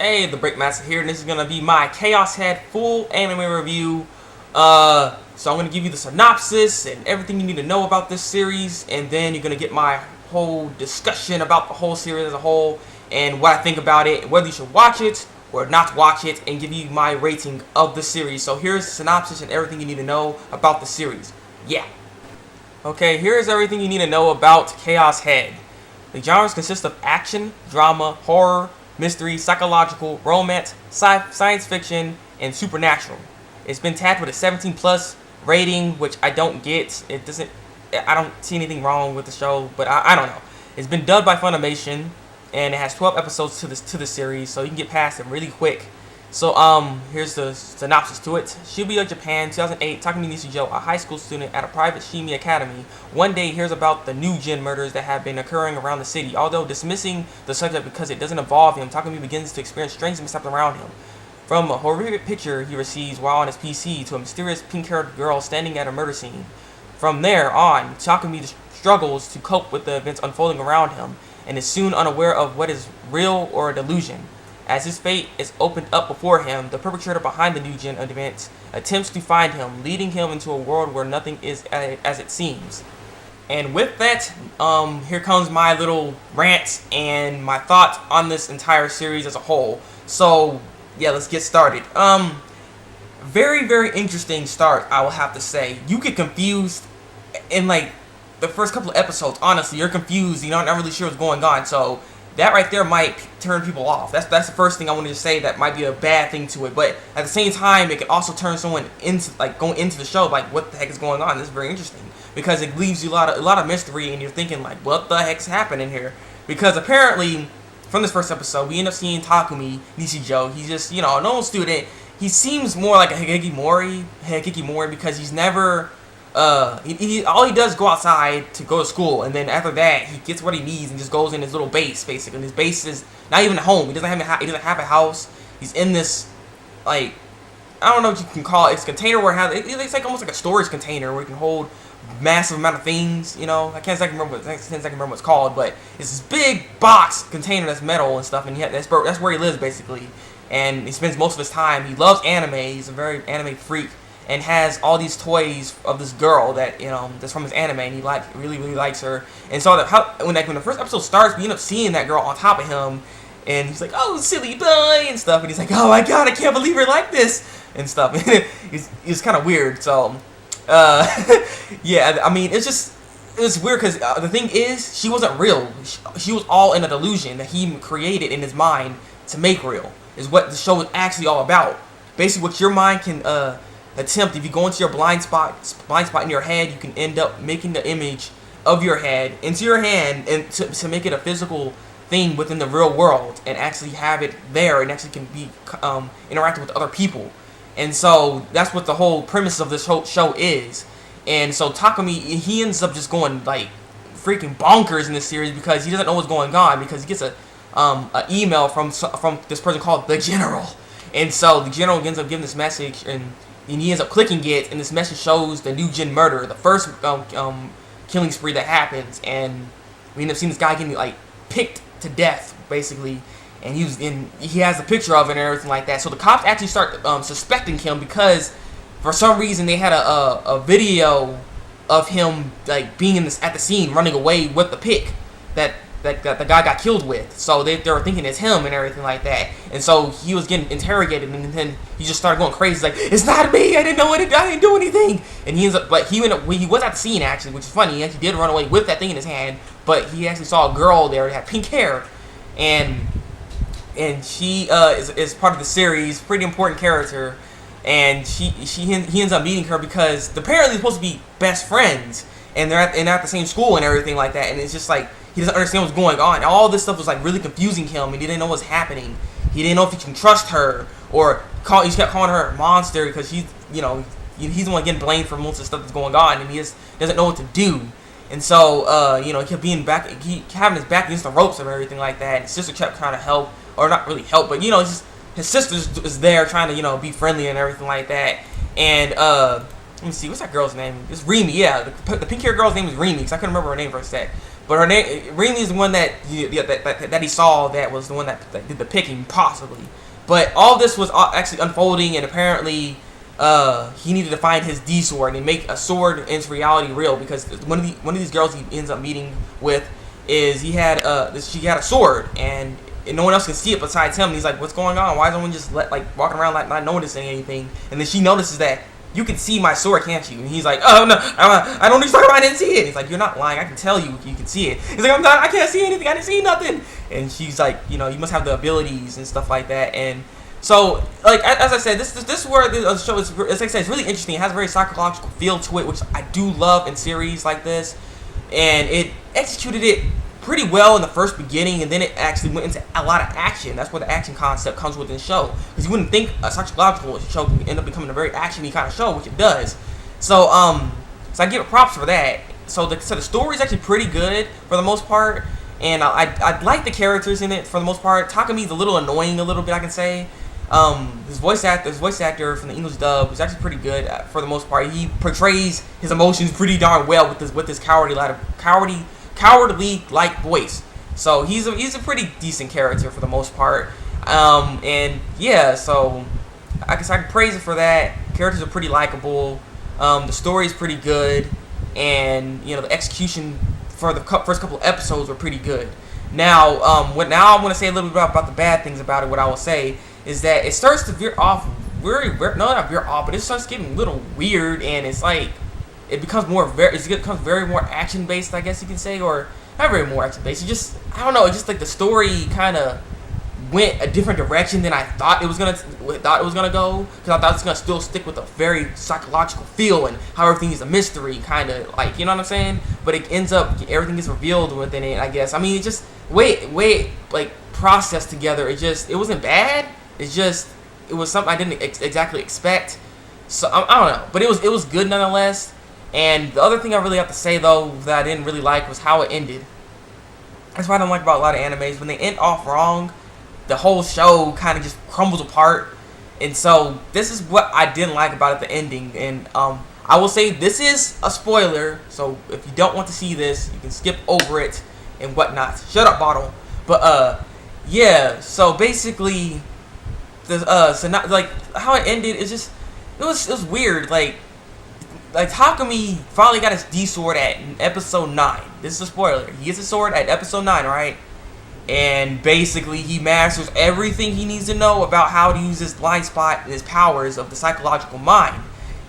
Hey, Thabreakmasta here, and this is gonna be my Chaos Head full anime review. So I'm gonna give you the synopsis and everything you need to know about this series, and then you're gonna get my whole discussion about the whole series as a whole and what I think about it, whether you should watch it or not watch it, and give you my rating of the series. So here's the synopsis and everything you need to know about the series. Yeah. Okay, here's everything you need to know about Chaos Head. The genres consist of action, drama, horror, mystery, psychological, romance, science fiction, and supernatural. It's been tagged with a 17+ rating, which I don't get. I don't see anything wrong with the show, but I don't know. It's been dubbed by Funimation, and it has 12 episodes to the series, so you can get past it really quick. So here's the synopsis to it. Shibuya, Japan, 2008. Takumi Nishijo, a high school student at a private Shimi academy, one day hears about the new Jin murders that have been occurring around the city. Although dismissing the subject because it doesn't involve him, Takumi begins to experience strange mishaps around him. From a horrific picture he receives while on his PC to a mysterious pink-haired girl standing at a murder scene. From there on, Takumi struggles to cope with the events unfolding around him and is soon unaware of what is real or a delusion. As his fate is opened up before him, the perpetrator behind the new Jin events attempts to find him, leading him into a world where nothing is as it seems. And with that, here comes my little rant and my thoughts on this entire series as a whole. So, yeah, let's get started. Very, very interesting start, I will have to say. You get confused in, like, the first couple of episodes. Honestly, you're confused. You're not really sure what's going on, so that right there might turn people off. That's the first thing I wanted to say that might be a bad thing to it. But at the same time, it can also turn someone into, like, going into the show, like, what the heck is going on? This is very interesting because it leaves you a lot of mystery, and you're thinking, like, what the heck's happening here? Because apparently, from this first episode, we end up seeing Takumi Nishijo. He's just, you know, a normal student. He seems more like a Higekimori because he's never all he does is go outside to go to school, and then after that he gets what he needs and just goes in his little base, basically. And his base is not even a home. He doesn't have a house. He's in this, like, I don't know what you can call it. It's a container where it's like almost like a storage container where you can hold massive amount of things. You know, I can't exactly remember what it's called, but it's this big box container that's metal and stuff, and that's where he lives basically. And he spends most of his time. He loves anime. He's a very anime freak, and has all these toys of this girl that, you know, that's from his anime, and he really likes her. And so when the first episode starts, we end up seeing that girl on top of him, and he's like, "Oh, silly boy," and stuff, and he's like, "Oh my god, I can't believe her like this," and stuff. It's kind of weird. So, yeah, I mean, it's weird because the thing is, she wasn't real. She was all in a delusion that he created in his mind to make real. Is what the show is actually all about. Basically, what your mind can attempt, if you go into your blind spot in your head, you can end up making the image of your head into your hand, and to make it a physical thing within the real world, and actually have it there, and actually can be interacting with other people. And so that's what the whole premise of this whole show is. And so Takumi, he ends up just going like freaking bonkers in this series because he doesn't know what's going on, because he gets a email from this person called the General. And so the General ends up giving this message, and he ends up clicking it, and this message shows the new Jin murder, the first killing spree that happens, and we end up seeing this guy getting, like, picked to death, basically, and he has a picture of it and everything like that. So the cops actually start suspecting him because for some reason they had a video of him, like, being at the scene, running away with the pick that the guy got killed with. So they were thinking it's him and everything like that. And so he was getting interrogated, and then he just started going crazy. He's like, "It's not me. I didn't do anything." And he was at the scene, actually, which is funny. He actually did run away with that thing in his hand, but he actually saw a girl there that had pink hair, and she is part of the series, pretty important character. And he ends up meeting her because apparently they're supposed to be best friends, and they're at the same school and everything like that. And it's just like, he doesn't understand what's going on. All this stuff was, like, really confusing him, and he didn't know what's happening. He didn't know if he can trust her, or he just kept calling her a monster because he's the one getting blamed for most of the stuff that's going on, and he just doesn't know what to do. And so, he kept having his back against the ropes and everything like that. And his sister kept trying to help, or not really help, but, his sister is there trying to, be friendly and everything like that. And let me see, what's that girl's name? It's Remy, yeah. The pink hair girl's name is Remy, because I couldn't remember her name for a sec. But her name, Remy, is the one that that he saw, that was the one that did the picking, possibly. But all this was actually unfolding, and apparently he needed to find his D sword and make a sword into reality real, because one of these girls he ends up meeting with is she had a sword, and no one else can see it besides him. And he's like, what's going on? Why is no one just walking around like not noticing anything? And then she notices that, you can see my sword, can't you? And he's like, oh no, I don't need to talk about it. I didn't see it. He's like, you're not lying. I can tell you can see it. He's like, I can't see anything. I didn't see nothing. And she's like, you must have the abilities and stuff like that. And so, like, as I said, this is where the show is, as I said, it's really interesting. It has a very psychological feel to it, which I do love in series like this. And it executed it pretty well in the first beginning, and then it actually went into a lot of action. That's where the action concept comes within the show, because you wouldn't think a psychological show can end up becoming a very actiony kind of show, which it does. So I give it props for that. So the story is actually pretty good for the most part, and I like the characters in it for the most part. Takami's a little annoying, a little bit, I can say. His voice actor from the English dub is actually pretty good for the most part. He portrays his emotions pretty darn well with his cowardly-like voice. So he's a pretty decent character for the most part. And yeah, so I guess I can praise it for that. Characters are pretty likable. The story is pretty good, and the execution for the first couple of episodes were pretty good. Now, I'm going to say a little bit about the bad things about it. What I will say is that it starts to veer off, but it starts getting a little weird, and it's like it becomes very more action based, I guess you can say, or not very more action based. I don't know. It's just like the story kind of went a different direction than I thought it was gonna go, because I thought it was gonna still stick with a very psychological feel and how everything is a mystery, kind of like, you know what I'm saying. But it ends up everything gets revealed within it, I guess. I mean, it just way like processed together. It wasn't bad. It was something I didn't exactly expect. So I don't know, but it was good nonetheless. And the other thing I really have to say, though, that I didn't really like was how it ended. That's what I don't like about a lot of animes. When they end off wrong, the whole show kind of just crumbles apart. And so this is what I didn't like about it, the ending. And I will say this is a spoiler, so if you don't want to see this, you can skip over it and whatnot. Shut up, Bottle. But yeah. So basically, so not like how it ended. It was weird. Like Takami finally got his D sword at episode 9. This is a spoiler. He gets his sword at episode 9, right? And basically he masters everything he needs to know about how to use his blind spot and his powers of the psychological mind.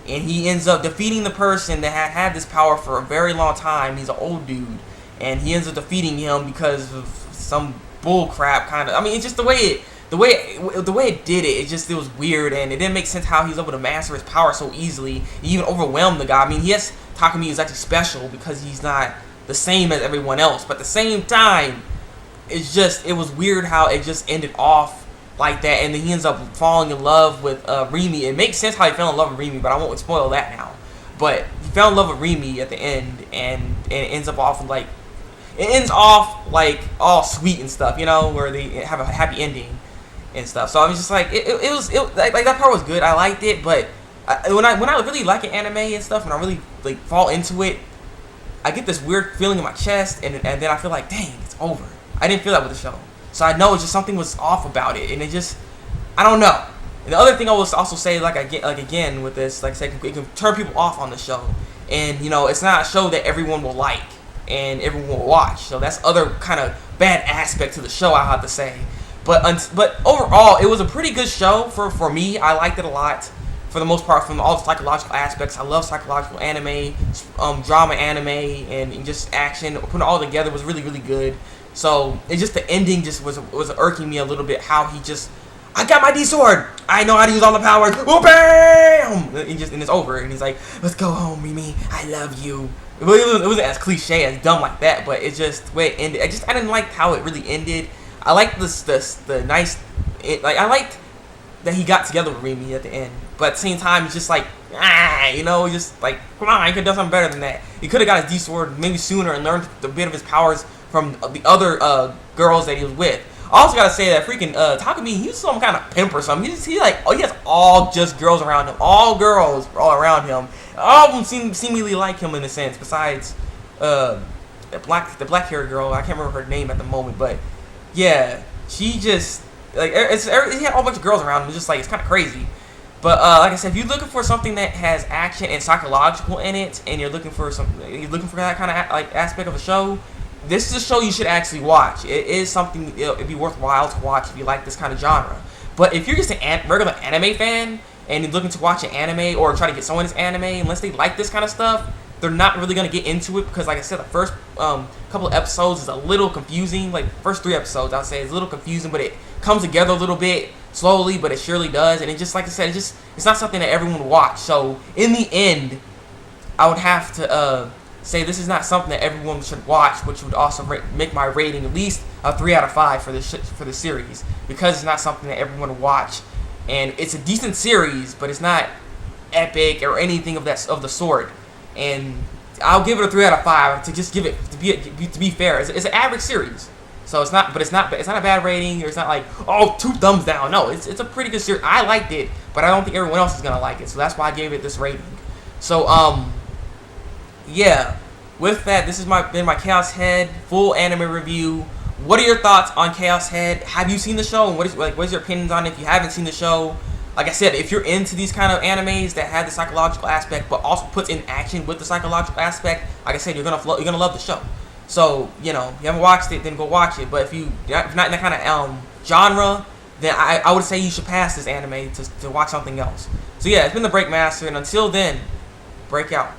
And he ends up defeating the person that had this power for a very long time. He's an old dude. And he ends up defeating him because of some bull crap kind of. I mean, it's just the way it did it. It was weird, and it didn't make sense how he was able to master his power so easily. He even overwhelmed the guy. I mean, yes, Takami is actually special because he's not the same as everyone else, but at the same time, it was weird how it just ended off like that, and then he ends up falling in love with Remy. It makes sense how he fell in love with Remy, but I won't spoil that now. But he fell in love with Remy at the end, and it ends off like all sweet and stuff, where they have a happy ending and stuff. So I was just like, it was that part was good. I liked it, but when I really like an anime and stuff, and I really like fall into it, I get this weird feeling in my chest, and then I feel like, dang, it's over. I didn't feel that with the show, so I know it's just something was off about it, and I don't know. And the other thing I will also say, again with this, like I said, it can turn people off on the show, and it's not a show that everyone will like and everyone will watch. So that's other kind of bad aspect to the show, I have to say. But overall, it was a pretty good show for me. I liked it a lot, for the most part, from all the psychological aspects. I love psychological anime, drama anime, and just action. Putting it all together was really, really good. So it's just the ending was irking me a little bit. How I got my D sword. I know how to use all the powers. Oh, bam! And it's over. And he's like, let's go home, Mimi. I love you. It wasn't as cliche, as dumb like that, but it's just the way it ended. I didn't like how it really ended. I liked the nice, I liked that he got together with Remy at the end, but at the same time, it's just like, just like, come on, he could have done something better than that. He could have got his D sword maybe sooner and learned a bit of his powers from the other girls that he was with. I also gotta say that freaking Takami, he's some kind of pimp or something. He has all just girls around him, all girls all around him. All of them seemingly like him in a sense, besides the black hair girl. I can't remember her name at the moment, but yeah, she just like he had a whole bunch of girls around him. It's just like it's kind of crazy. But like I said, if you're looking for something that has action and psychological in it, and you're looking for that kind of like aspect of a show, this is a show you should actually watch. It is something it'd be worthwhile to watch if you like this kind of genre. But if you're just a regular anime fan and you're looking to watch an anime or try to get someone into anime, unless they like this kind of stuff, they're not really gonna get into it because, like I said, the first couple of episodes is a little confusing. Like first 3 episodes, I'd say, is a little confusing, but it comes together a little bit slowly, but it surely does. And it just, like I said, it's not something that everyone would watch. So in the end, I would have to say this is not something that everyone should watch, which would also make my rating at least a 3 out of 5 for the series, because it's not something that everyone would watch. And it's a decent series, but it's not epic or anything of the sort. And I'll give it a 3 out of 5 to just give it to be fair. It's an average series, so it's not a bad rating, or it's not like 2 thumbs down. No, it's a pretty good series. I liked it, but I don't think everyone else is gonna like it, so that's why I gave it this rating. So yeah, with that, this has been my Chaos Head full anime review. What are your thoughts on Chaos Head? Have you seen the show? And what is your opinions on it if you haven't seen the show? Like I said, if you're into these kind of animes that have the psychological aspect, but also puts in action with the psychological aspect, like I said, you're gonna love the show. So if you haven't watched it, then go watch it. But if you're not in that kind of genre, then I would say you should pass this anime to watch something else. So yeah, it's been the Thabreakmasta, and until then, break out.